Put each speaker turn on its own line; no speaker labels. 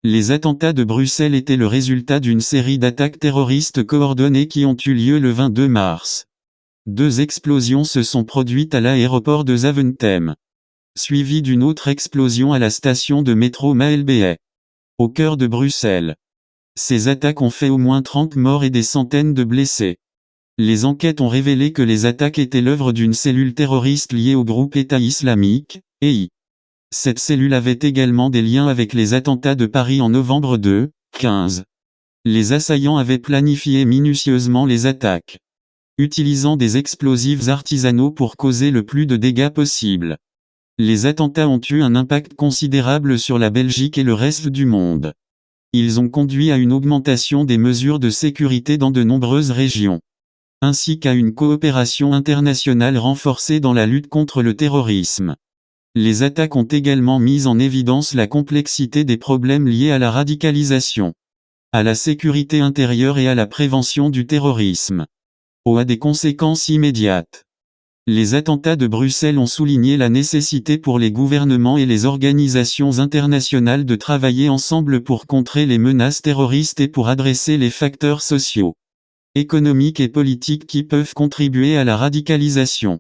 Les attentats de Bruxelles étaient le résultat d'une série d'attaques terroristes coordonnées qui ont eu lieu le 22 mars. 2 explosions se sont produites à l'aéroport de Zaventem, suivies d'une autre explosion à la station de métro Maelbeek, au cœur de Bruxelles. Ces attaques ont fait au moins 30 morts et des centaines de blessés. Les enquêtes ont révélé que les attaques étaient l'œuvre d'une cellule terroriste liée au groupe État islamique, EI. Cette cellule avait également des liens avec les attentats de Paris en novembre 2015. Les assaillants avaient planifié minutieusement les attaques, utilisant des explosifs artisanaux pour causer le plus de dégâts possible. Les attentats ont eu un impact considérable sur la Belgique et le reste du monde. Ils ont conduit à une augmentation des mesures de sécurité dans de nombreuses régions, ainsi qu'à une coopération internationale renforcée dans la lutte contre le terrorisme. Les attaques ont également mis en évidence la complexité des problèmes liés à la radicalisation, à la sécurité intérieure et à la prévention du terrorisme, ou à des conséquences immédiates. Les attentats de Bruxelles ont souligné la nécessité pour les gouvernements et les organisations internationales de travailler ensemble pour contrer les menaces terroristes et pour adresser les facteurs sociaux, économiques et politiques qui peuvent contribuer à la radicalisation.